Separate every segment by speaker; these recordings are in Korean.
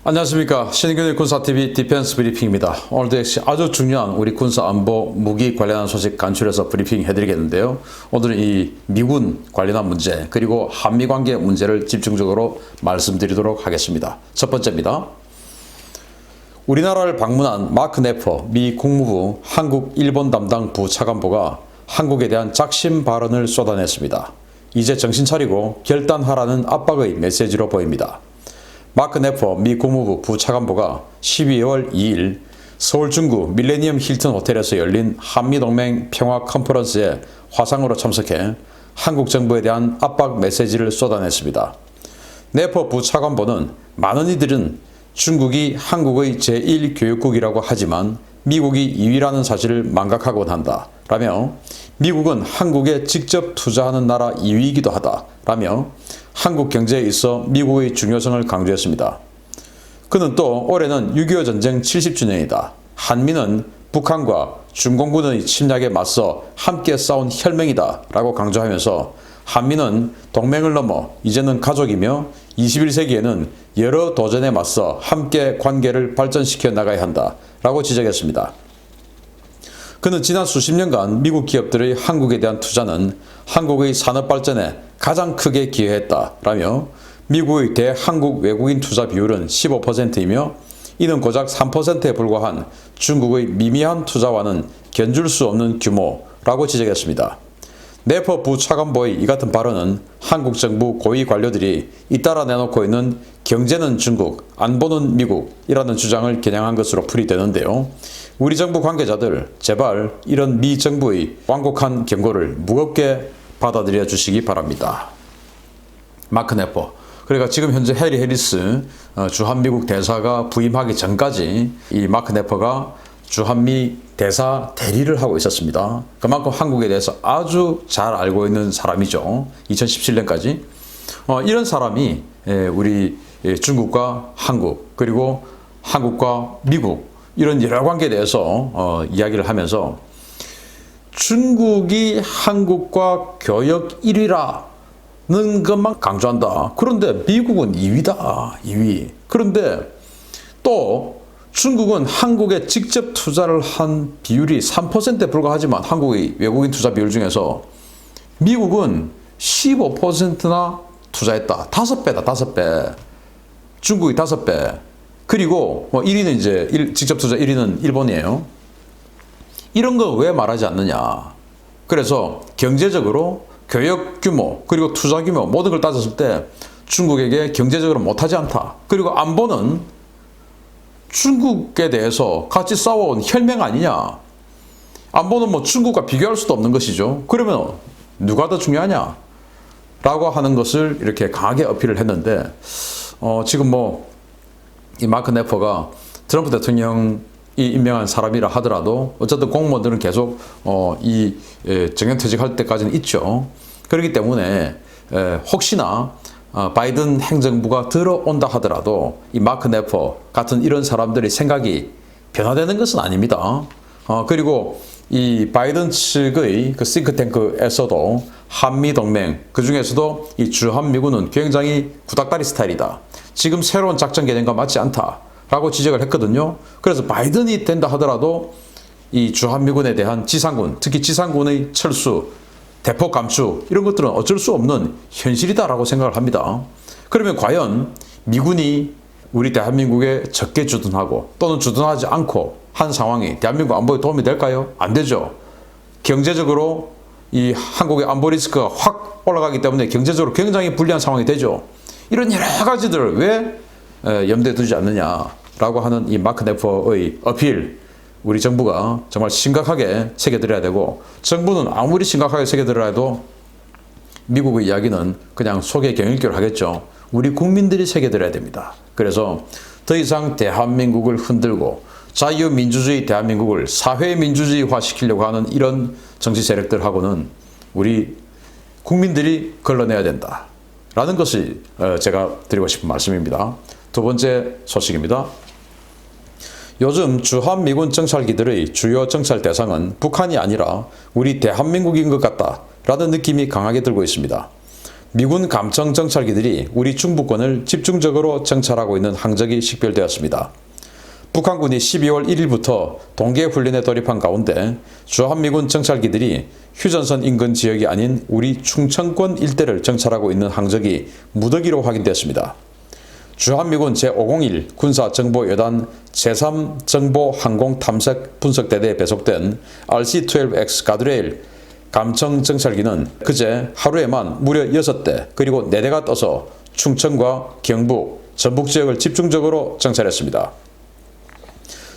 Speaker 1: 안녕하십니까. 신인균의 군사TV 디펜스 브리핑입니다. 오늘도 역시 아주 중요한 우리 군사 안보 무기 관련한 소식 간추려서 브리핑 해드리겠는데요. 오늘은 이 미군 관련한 문제 그리고 한미관계 문제를 집중적으로 말씀드리도록 하겠습니다. 첫 번째입니다. 우리나라를 방문한 마크 네퍼 미 국무부 한국-일본 담당 부차관보가 한국에 대한 작심 발언을 쏟아냈습니다. 이제 정신 차리고 결단하라는 압박의 메시지로 보입니다. 마크 네퍼 미 국무부 부차관보가 12월 2일 서울 중구 밀레니엄 힐튼 호텔에서 열린 한미동맹 평화 컨퍼런스에 화상으로 참석해 한국 정부에 대한 압박 메시지를 쏟아냈습니다. 네퍼 부차관보는 많은 이들은 중국이 한국의 제1교육국이라고 하지만 미국이 2위라는 사실을 망각하곤 한다 라며 미국은 한국에 직접 투자하는 나라 2위이기도 하다 라며 한국 경제에 있어 미국의 중요성을 강조했습니다. 그는 또 올해는 6.25 전쟁 70주년이다. 한미는 북한과 중공군의 침략에 맞서 함께 싸운 혈맹이다 라고 강조하면서 한미는 동맹을 넘어 이제는 가족이며 21세기에는 여러 도전에 맞서 함께 관계를 발전시켜 나가야 한다 라고 지적했습니다. 그는 지난 수십 년간 미국 기업들의 한국에 대한 투자는 한국의 산업 발전에 가장 크게 기여했다 라며 미국의 대한국 외국인 투자 비율은 15%이며 이는 고작 3%에 불과한 중국의 미미한 투자와는 견줄 수 없는 규모라고 지적했습니다. 네퍼 부차관보의 이 같은 발언은 한국 정부 고위 관료들이 잇따라 내놓고 있는 경제는 중국, 안보는 미국이라는 주장을 겨냥한 것으로 풀이되는데요. 우리 정부 관계자들 제발 이런 미 정부의 완곡한 경고를 무겁게 받아들여 주시기 바랍니다. 마크 네퍼. 그러니까 지금 현재 해리 해리스 주한미국 대사가 부임하기 전까지 이 마크 네퍼가 주한미 대사 대리를 하고 있었습니다. 그만큼 한국에 대해서 아주 잘 알고 있는 사람이죠. 2017년까지. 이런 사람이 우리 중국과 한국 그리고 한국과 미국 이런 여러 관계에 대해서 이야기를 하면서 중국이 한국과 교역 1위라는 것만 강조한다. 그런데 미국은 2위다. 2위. 그런데 또 중국은 한국에 직접 투자를 한 비율이 3%에 불과하지만 한국의 외국인 투자 비율 중에서 미국은 15%나 투자했다. 5배다. 5배. 중국이 5배. 그리고 1위는 이제 직접 투자 1위는 일본이에요. 이런 거 왜 말하지 않느냐. 그래서 경제적으로 교역 규모 그리고 투자 규모 모든 걸 따졌을 때 중국에게 경제적으로 못하지 않다. 그리고 안보는 중국에 대해서 같이 싸워온 혈맹 아니냐. 안보는 뭐 중국과 비교할 수도 없는 것이죠. 그러면 누가 더 중요하냐 라고 하는 것을 이렇게 강하게 어필을 했는데 지금 뭐 이 마크 네퍼가 트럼프 대통령이 임명한 사람이라 하더라도 어쨌든 공무원들은 계속 이 정년퇴직할 때까지는 있죠. 그렇기 때문에 혹시나 바이든 행정부가 들어온다 하더라도 이 마크 네퍼 같은 이런 사람들의 생각이 변화되는 것은 아닙니다. 그리고 이 바이든 측의 그 싱크탱크에서도 한미동맹 그 중에서도 이 주한미군은 굉장히 구닥다리 스타일이다. 지금 새로운 작전 개념과 맞지 않다라고 지적을 했거든요. 그래서 바이든이 된다 하더라도 이 주한미군에 대한 지상군, 특히 지상군의 철수, 대폭 감축 이런 것들은 어쩔 수 없는 현실이다라고 생각을 합니다. 그러면 과연 미군이 우리 대한민국에 적게 주둔하고 또는 주둔하지 않고 한 상황이 대한민국 안보에 도움이 될까요? 안 되죠. 경제적으로 이 한국의 안보 리스크가 확 올라가기 때문에 경제적으로 굉장히 불리한 상황이 되죠. 이런 여러 가지들을 왜 염두에 두지 않느냐라고 하는 이 마크 네퍼의 어필 우리 정부가 정말 심각하게 새겨들어야 되고 정부는 아무리 심각하게 새겨들어야 해도 미국의 이야기는 그냥 속에 경일교를 하겠죠. 우리 국민들이 새겨들어야 됩니다. 그래서 더 이상 대한민국을 흔들고 자유민주주의 대한민국을 사회민주주의화 시키려고 하는 이런 정치 세력들하고는 우리 국민들이 걸러내야 된다 라는 것이 제가 드리고 싶은 말씀입니다. 두 번째 소식입니다. 요즘 주한미군 정찰기들의 주요 정찰 대상은 북한이 아니라 우리 대한민국인 것 같다라는 느낌이 강하게 들고 있습니다. 미군 감청 정찰기들이 우리 중부권을 집중적으로 정찰하고 있는 항적이 식별되었습니다. 북한군이 12월 1일부터 동계훈련에 돌입한 가운데 주한미군 정찰기들이 휴전선 인근 지역이 아닌 우리 충청권 일대를 정찰하고 있는 항적이 무더기로 확인됐습니다. 주한미군 제501 군사정보여단 제3정보항공탐색분석대대에 배속된 RC-12X 가드레일 감청 정찰기는 그제 하루에만 무려 6대 그리고 4대가 떠서 충청과 경북, 전북 지역을 집중적으로 정찰했습니다.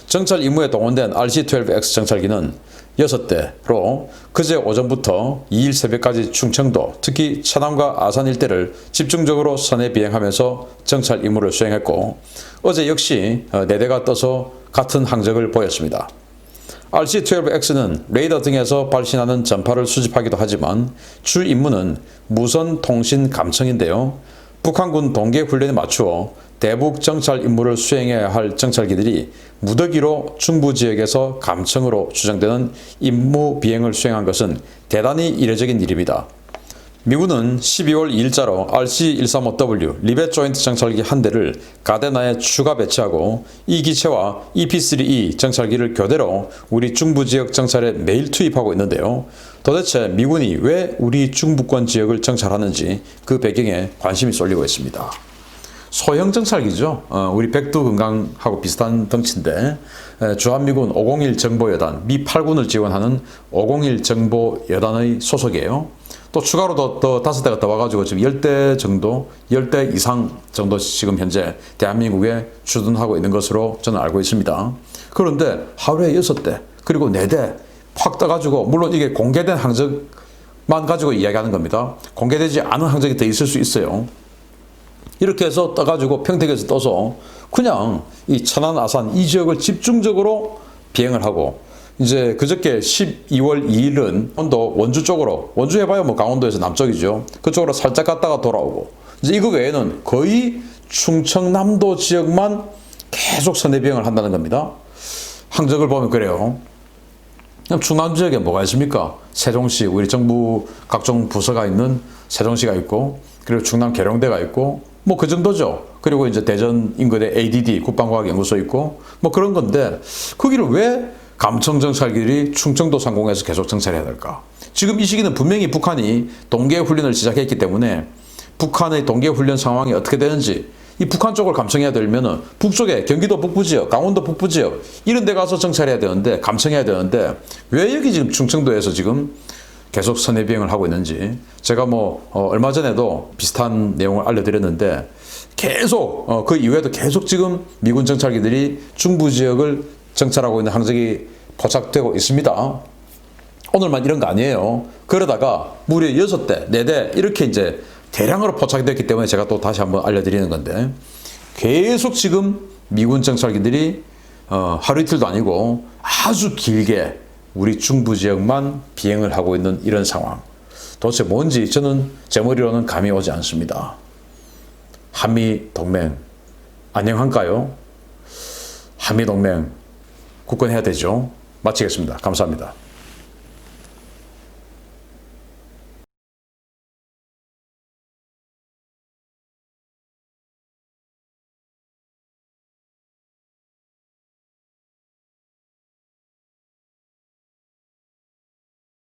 Speaker 1: 정찰 임무에 동원된 RC-12X 정찰기는 6대로 그제 오전부터 2일 새벽까지 충청도, 특히 천안과 아산 일대를 집중적으로 선해 비행하면서 정찰 임무를 수행했고 어제 역시 4대가 떠서 같은 항적을 보였습니다. RC-12X는 레이더 등에서 발신하는 전파를 수집하기도 하지만 주 임무는 무선 통신 감청인데요. 북한군 동계훈련에 맞추어 대북 정찰 임무를 수행해야 할 정찰기들이 무더기로 중부 지역에서 감청으로 추정되는 임무 비행을 수행한 것은 대단히 이례적인 일입니다. 미군은 12월 2일자로 RC-135W 리벳 조인트 정찰기 한 대를 가데나에 추가 배치하고 이 기체와 EP-3E 정찰기를 교대로 우리 중부 지역 정찰에 매일 투입하고 있는데요. 도대체 미군이 왜 우리 중부권 지역을 정찰하는지 그 배경에 관심이 쏠리고 있습니다. 소형 정찰기죠. 우리 백두금강하고 비슷한 덩치인데 주한미군 501 정보여단 미 8군을 지원하는 501 정보여단의 소속이에요. 또 추가로 더 5대가 더 와가지고 지금 10대 정도, 10대 이상 정도 지금 현재 대한민국에 주둔하고 있는 것으로 저는 알고 있습니다. 그런데 하루에 6대 그리고 4대 확 떠가지고 물론 이게 공개된 항적만 가지고 이야기하는 겁니다. 공개되지 않은 항적이 더 있을 수 있어요. 이렇게 해서 떠가지고 평택에서 떠서 그냥 이 천안, 아산 이 지역을 집중적으로 비행을 하고 이제 그저께 12월 2일은 원주 쪽으로, 원주 해봐야 뭐 강원도에서 남쪽이죠. 그쪽으로 살짝 갔다가 돌아오고 이제 이거 외에는 거의 충청남도 지역만 계속 선내 비행을 한다는 겁니다. 항적을 보면 그래요. 그럼 충남 지역에 뭐가 있습니까? 세종시, 우리 정부 각종 부서가 있는 세종시가 있고 그리고 충남 계룡대가 있고 뭐 그 정도죠. 그리고 이제 대전 인근에 ADD 국방과학연구소 있고 뭐 그런 건데 거기를 왜 감청 정찰기들이 충청도 상공에서 계속 정찰해야 될까? 지금 이 시기는 분명히 북한이 동계훈련을 시작했기 때문에 북한의 동계훈련 상황이 어떻게 되는지 이 북한 쪽을 감청해야 되려면 북쪽에 경기도 북부 지역, 강원도 북부 지역 이런 데 가서 정찰해야 되는데 감청해야 되는데 왜 여기 지금 충청도에서 지금 계속 선내 비행을 하고 있는지 제가 얼마 전에도 비슷한 내용을 알려드렸는데 계속 그 이후에도 계속 지금 미군 정찰기들이 중부 지역을 정찰하고 있는 항적이 포착되고 있습니다. 오늘만 이런 거 아니에요. 그러다가 무려 6대, 4대 이렇게 이제 대량으로 포착됐기 때문에 제가 또 다시 한번 알려드리는 건데 계속 지금 미군 정찰기들이 하루 이틀도 아니고 아주 길게 우리 중부 지역만 비행을 하고 있는 이런 상황. 도대체 뭔지 저는 제 머리로는 감이 오지 않습니다. 한미동맹 안녕한가요? 한미동맹 굳건해야 되죠. 마치겠습니다. 감사합니다.